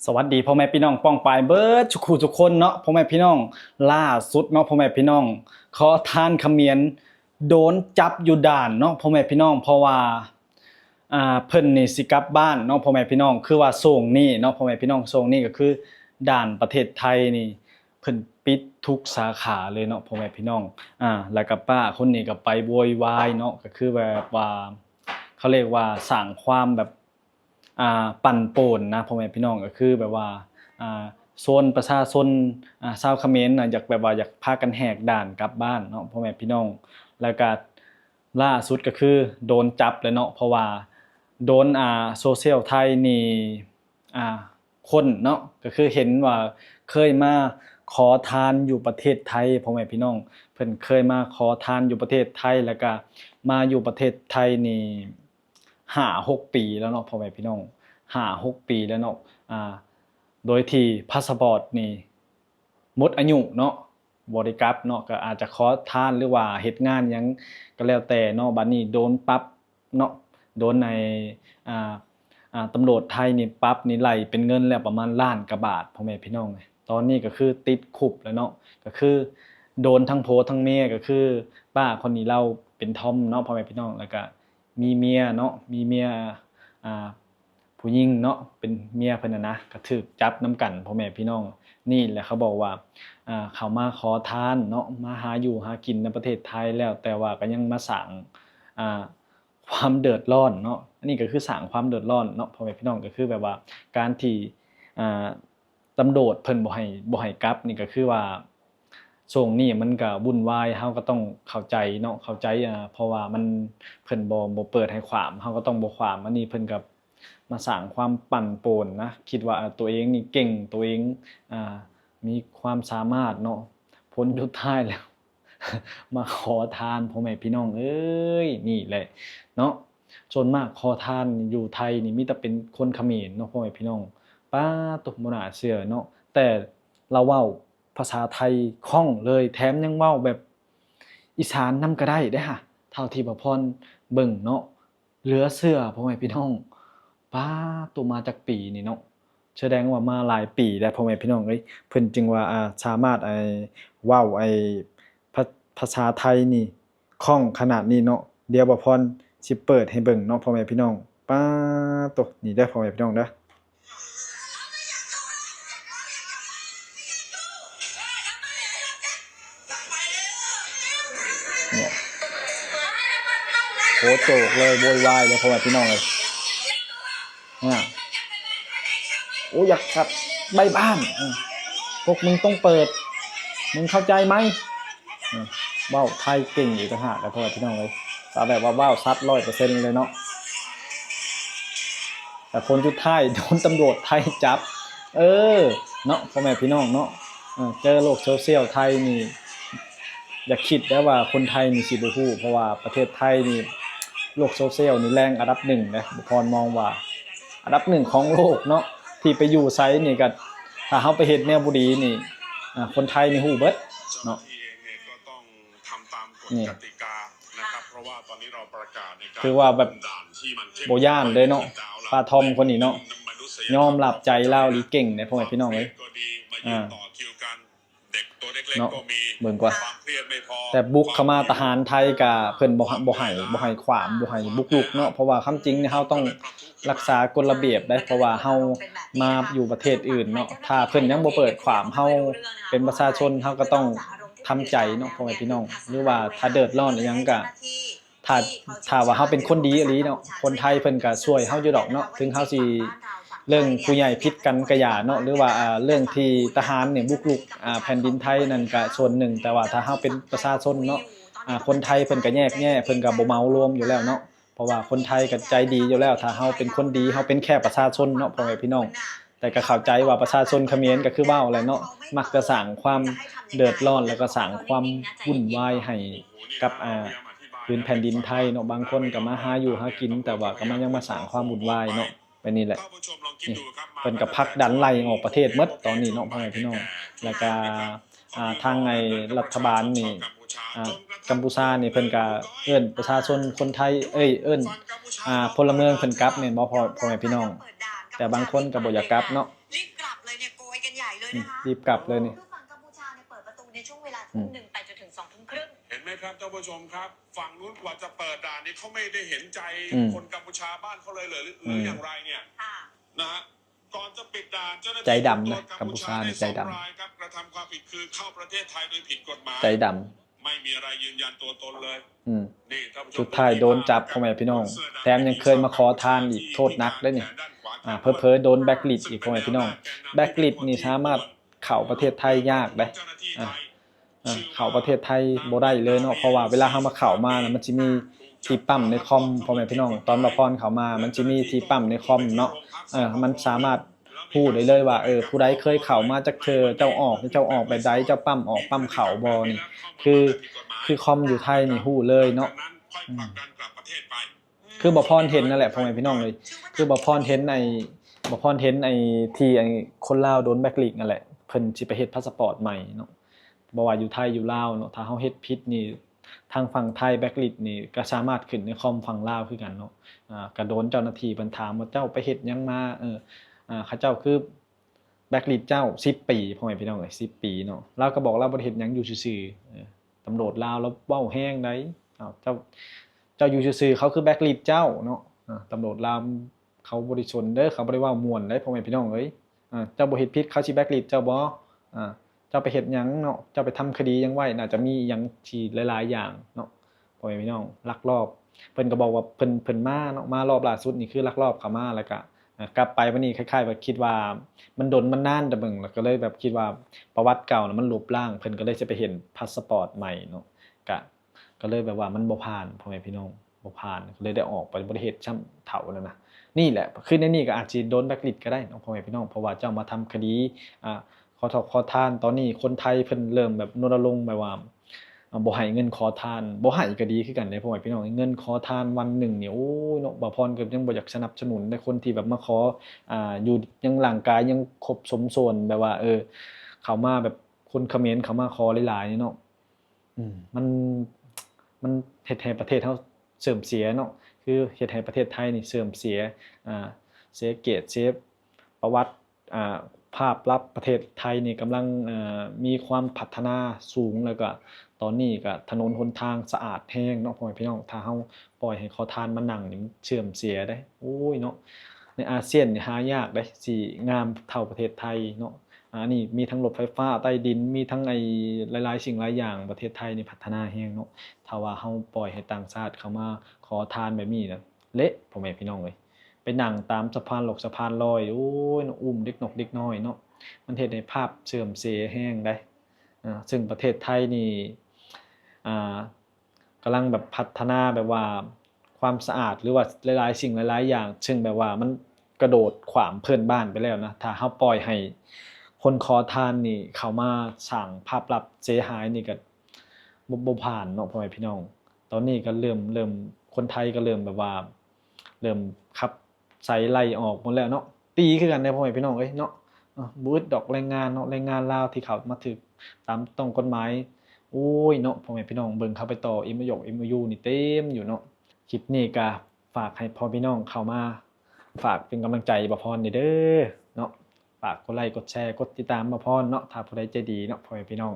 สวัสดีพ่อแม่พี่น้องป้องปายเบิร์ดทุกคนเนาะพ่อแม่พี่น้องล่าสุดเนาะพ่อแม่พี่น้องขอทานเขมียนโดนจับอยู่ด่านเนาะพ่อแม่พี่น้องเพราะว่าเพิ่นนี่สิกลับบ้านเนาะพ่อแม่พี่น้องคือว่าส่งนี่เนาะพ่อแม่พี่น้องส่งนี่ก็คือด่านประเทศไทยนี่เพิ่นปิดทุกสาขาเลยเนาะพ่อแม่พี่น้องแล้วก็ป้าคนนี้ก็ไปโวยวายเนาะก็คือแบบว่าเขาเรียกว่าสร้างความแบบปั่นป่วนนะพ่อแม่พี่น้องก็คือแบบว่าโซนประชาชนชาวเขมรน่ะอยากแบบว่าอยากพากันแหกด่านกลับบ้านเนาะพ่อแม่พี่น้องแล้วก็ล่าสุดก็คือโดนจับเลยเนาะเพราะว่าโดนโซเชียลไทยนี่คนเนาะก็คือเห็นว่าเคยมาขอทานอยู่ประเทศไทยพ่อแม่พี่น้องเพิ่นเคยมาขอทานอยู่ประเทศไทยแล้วก็มาอยู่ประเทศไทยนี่5-6 ปีแล้วเนาะพ่อแม่พี่น้อง5-6 ปีแล้วเนาะโดยที่พาสปอร์ตนี่หมดอายุเนาะบ่ได้กลับเนาะก็อาจจะขอทานหรือว่าเฮ็ดงานหยังก็แล้วแต่เนาะบัดนี้โดนปรับเนาะโดนในอ่าตำรวจไทยนี่ปรับนี่ไล่เป็นเงินแล้วประมาณล้านกว่าบาทพ่อแม่พี่น้องตอนนี้ก็คือติดคุกแล้วเนาะก็คือโดนทั้งผัวทั้งเมียก็คือป้าคนนี้เราเป็นทอมเนาะพ่อแม่พี่น้องแล้วก็มีเมียเนาะมีเมียผู้หญิงเนาะเป็นเมียเพิ่นนะก็ถูกจับนำกันพ่อแม่พี่น้องนี่แหละเขาบอกว่าเขามาขอทานเนาะมาหาอยู่หากินในประเทศไทยแล้วแต่ว่าก็ยังมาสร้างความเดือดร้อนเนาะอันนี้ก็คือสร้างความเดือดร้อนเนาะพ่อแม่พี่น้องก็คือแบบว่าการที่ตำรวจเพิ่นบ่ให้กลับนี่ก็คือว่าช่วงนี้มันก็วุ่นวายเฮาก็ต้องเข้าใจเนาะเข้าใจเพราะว่ามันเพิ่นบ่เปิดให้ขวามเฮาก็ต้องบ่ขวามอันนี้เพิ่นก็มาสร้างความปั่นป่วนนะคิดว่าตัวเองนี่เก่งตัวเองมีความสามารถเนาะผลสุดท้ายแล้ว มาขอทานพ่อแม่พี่น้องเอ้ยนี่แหละเนาะส่วนมากขอทานอยู่ไทยนี่มีแต่เป็นคนเขมรเนาะพ่อแม่พี่น้องป๊าดบ่น่าเชื่อเนาะแต่เราเว้าภาษาไทยคล่องเลยแถมยังเว้าแบบอีสานนำก็ได้เด้อค่ะเท่าที่บ่พรเบิ่งเนาะเหลือเชื่อพ่อแม่พี่น้องป๊าดมาจากปีนี่เนาะแสดงว่ามาหลายปีแล้วพ่อแม่พี่น้องเอ้ยเพิ่นจึงว่าสามารถเว้าภาภาษาไทยนี่คล่องขนาดนี้เนาะเดี๋ยวบ่พรสิเปิดให้เบิ่งเนาะพ่อแม่พี่น้องป๊าดโตนี่เด้อพ่อแม่พี่น้องเด้อเนี่ยโหโจกเลยโวยวายเลยพ่อแม่พี่น้องเอ้ยเนี่ยโอ้อยากกลับไปบ้านพวกมึงต้องเปิดมึงเข้าใจไหมเว้าไทยเก่งอีกต่างหากพ่อแม่พี่น้องเอ้ยสาแบบว่าเว้าชัด100%เลยเนาะแต่ผลสุดท้ายโดนตำรวจไทยจับเนาะพ่อแม่พี่น้องเนาะเจอโลกโซเชียลไทยนี่อย่าคิดนะว่าคนไทยนี่สิบ่ฮู้เพราะว่าประเทศไทยนี่โลกโซเชียลนี่แรงอันดับ1นะบ่พรมองว่าอันดับ1ของโลกเนาะที่ไปอยู่ไสนี่ก็ถ้าเฮาไปเฮ็ดแนวบ่ดีนี่คนไทยนี่ฮู้เบิดเนาะก็ต้องทำตามกฎกติกานะครับเพราะว่าตอนนี้เราประกาศในการคือว่าแบบบ่ย้านเลยเนาะป้าทอมคนนี้เนาะยอมรับใจลาวอีเก่งเด้พ่อแม่พี่น้องเอ้ยต่อคิวกันเด็กตัวเล็กเนาะๆก็มีเบิ่งกว่าความเครียดไม่พอแต่บุกเข้ามาทหารไทยก็เพิ่นบ่ให้ขวามบ่ให้บุกรุกเนาะเพราะว่าคำจริงเนี่ยเฮาต้องรักษากฎระเบียบได้เพราะว่าเฮามาอยู่ประเทศอื่นเนาะถ้าเพิ่นยังบ่เปิดขวามเฮาเป็นประชาชนเฮาก็ต้องทำใจเนาะพ่อแม่พี่น้องหรือว่าถ้าเดือดร้อนอีหยังก็ถ้าว่าเฮาเป็นคนดีอีหลีเนาะคนไทยเพิ่นก็ช่วยเฮาอยู่ดอกเนาะถึงเฮาสิเรื่องผู้ใหญ่ผิดกันก็อย่าเนาะหรือว่าเรื่องที่ทหารเนี่ยบุกรุกแผ่นดินไทยนั่นก็ส่วนหนึ่งแต่ว่าถ้าเฮาเป็นประชาชนเนาะคนไทยเพิ่นก็แยกแยะเพิ่นก็บ่เหมารวมอยู่แล้วเนาะเพราะว่าคนไทยก็ใจดีอยู่แล้วถ้าเฮาเป็นคนดีเฮาเป็นแค่ประชาชนเนาะพ่อแม่พี่น้องแต่ก็เข้าใจว่าประชาชนเขมรก็คือเว้าแหละเนาะมักจะสร้างความเดือดร้อนแล้วก็สร้างความวุ่นวายให้กับพื้นแผ่นดินไทยเนาะบางคนก็มาหาอยู่หากินแต่ว่าก็ยังมาสร้างความวุ่นวายเนาะไปนี่แหละนี่เพิ่นก็ผลักดันไล่ออกประเทศหมดตอนนี้เนาะพ่อแม่พี่น้องแล้วก็ทางรัฐบาลนี่กัมพูชานี่เพิ่นก็เอิ้นประชาชนคนไทยเอิ้นพลเมืองเพิ่นกลับแม่นบ่พ่อแม่พี่น้อง แต่บางคนก็บ่อยากกลับเนาะ รีบกลับเลยเนี่ยโกยกันใหญ่เลยนะคะ รีบกลับเลยนี่ คือฝั่งกัมพูชาเนี่ยเปิดประตูในช่วงเวลาทุ่มหนึ่งไปจนถึง2 ทุ่มครึ่ง เห็นไหมครับท่านผู้ชมครับฝั่งนู้นกว่าจะเปิดด่านนี้เขาไม่ได้เห็นใจคนกัมพูชาบ้านเขาเลยหรืออย่างไรเนี่ย ค่ะ นะฮะก่อนจะปิดด่านเจ้าหน้าที่ ใจดำนะกัมพูชาเนี่ยใจดำ ได้2 รายครับกระทำความผิดคือเข้าประเทศไทยโดยผิดกฎหมาย ใจด ไม่มีอะไรยืนยันตัวตนเลย ำ นี่ท่านผู้ชม สุดท้ายโดนจับพ่อแม่พี่น้องแถมยังเคยมาขอทานอีกโทษหนักด้วยนี่เพ้อๆโดนแบ็คลิสต์อีกพ่อแม่พี่น้องแบ็คลิสต์นี่สามารถเข้าประเทศไทยยากได้เข้าประเทศไทยบ่ได้เลยเนาะเพราะว่าเวลาเฮามาเข้ามานะมันสิมีที่ปั๊มในคอมพ่อแม่พี่น้องตอนบ่พรเข้ามามันสิมีที่ปั๊มในคอมเนาะมันสามารถพูดได้เลยว่าผู้ใดเคยเข้ามาจักเทื่อเจ้าออกแบบใดเจ้าปั๊มออกปั๊มเข้าบ่นี่คือคอมอยู่ไทยนี่ฮู้เลยเนาะคือบ่พรเห็นนั่นแหละพ่อแม่พี่น้องเลยคือบ่พรเห็นที่คนลาวโดนแบล็คลิสต์นั่นแหละเพิ่นสิไปเฮ็ดพาสปอร์ตใหม่เนาะบ่ว่าอยู่ไทยอยู่ลาวเนาะถ้าเฮาเฮ็ดผิดนี่ทางฝั่งไทยแบล็คลิสต์นี่ก็สามารถขึ้นในคอมฝั่งลาวคือกันเนาะก็โดนเจ้าหน้าที่เพิ่นถามว่าเจ้าไปเฮ็ดหยังมาเขาเจ้าคือแบล็คลิสต์เจ้า10 ปีพ่อแม่พี่น้องเอ้ย10 ปีเนาะเราก็บอกเราบ่ได้เฮ็ดหยังอยู่ซื่อๆตำรวจลาวแล้วเว้าแฮงได้เจ้าอยู่ซื่อๆเขาคือแบล็คลิสต์เจ้าเนาะตำรวจลาวเขาบ่ได้สนเด้อเขาบ่ได้เว้าม่วนเด้พ่อแม่พี่น้องเอ้ยเจ้าบ่เฮ็ดผิดเขาสิแบล็คลิสต์เจ้าบ่เจ้าไปเฮ็ดหยังเนาะเจ้าไปทำคดีหยังไว้น่าจะมีหยังที่หลายๆอย่างเนาะพ่อแม่พี่น้องลักลอบเพิ่นก็บอกว่าเพิ่นมาเนาะมารอบล่าสุดนี่คือลักลอบเข้ามาแล้วก็กลับไปวันนี้คล้ายๆว่าคิดว่ามันดนมันนานแต่เบิ่งแล้วก็เลยแบบคิดว่าประวัติเก่าน่ะมันลบล้างเพิ่นก็เลยจะไปเห็นพาสปอร์ตใหม่เนาะก็เลยแบบว่ามันบ่ผ่านพ่อแม่พี่น้องบ่ผ่านก็เลยได้ออกไปบ่ได้เฮ็ดซ้ำเฒ่าแล้วนะนี่แหละคือในนี้ก็อาจสิโดนแบล็คลิสต์ก็ได้เนาะพ่อแม่พี่น้องเพราะว่าเจ้ามาทำคดีขอทานตอนนี้คนไทยเพิ่นเริ่มแบบรณรงค์แบบว่าบ่ให้เงินขอทานบ่ให้ก็ดีคือกันเด้พ่อแม่พี่น้องเงินขอทานวันหนึ่งนี่โอ้ยเนาะบ่พรก็ยังบ่อยากสนับสนุนในคนที่แบบมาขออยู่ยังร่างกายยังครบสมส่วนแบบว่าเข้ามาแบบคนเขมรเข้ามาขอหลายๆนี่เนาะมันเฮ็ดให้ประเทศเฮาเสื่อมเสียเนาะคือเฮ็ดให้ประเทศไทยนี่เสื่อมเสียเสียเกียรติเสียประวัติภาพลักษณ์ประเทศไทยนี่กำลังมีความพัฒนาสูงแล้วก็ตอนนี้ก็ถนนหนทางสะอาดแฮงเนาะพ่อแม่พี่น้องถ้าเฮาปล่อยให้ขอทานมานั่งนี่มันเสื่อมเสียได้โอ้ยเนาะในอาเซียนนี่หายากได้สิงามเท่าประเทศไทยเนาะนี่มีทั้งรถไฟฟ้าใต้ดินมีทั้งหลายๆสิ่งหลายอย่างประเทศไทยนี่พัฒนาแฮงเนาะถ้าว่าเฮาปล่อยให้ต่างชาติเข้ามาขอทานแบบนี้นะเละพ่อแม่พี่น้องเอ้ยไปนั่งตามสะพานสะพานลอยโอ้ยอุ้มเด็กนกเด็กน้อยเนาะมันเฮ็ดให้ภาพเสื่อมเสียแฮงได้ซึ่งประเทศไทยนี่กำลังแบบพัฒนาแบบว่าความสะอาดหรือว่าหลายๆสิ่งหลายๆอย่างซึ่งแบบว่ามันกระโดดขวางเพื่อนบ้านไปแล้วนะถ้าเฮาปล่อยให้คนขอทานนี่เข้ามาสร้างภาพลักษณ์เสียหายนี่ก็บ่ผ่านเนาะพ่อแม่พี่น้องตอนนี้ก็เริ่มคนไทยก็เริ่มแบบว่าเริ่มขับไสไล่ออกหมดแล้วเนาะตีคือกันได้พ่อแม่พี่น้องเอ้ยเนาะบูดดอกแรงงานเนาะแรงงานลาวที่เขามาถึกตามต้องกฎหมายโอ้ยเนาะพ่อแม่พี่น้องเบิ่งเข้าไปต่อ MOU นี่เต็มอยู่เนาะคลิปนี้ก็ฝากให้พ่อพี่น้องเข้ามาฝากเป็นกำลังใจบ่พรนี่เด้อเนาะฝากกดไลค์กดแชร์กดติดตามบ่พรเนาะถ้าผู้ใดใจดีเนาะพ่อแม่พี่น้อง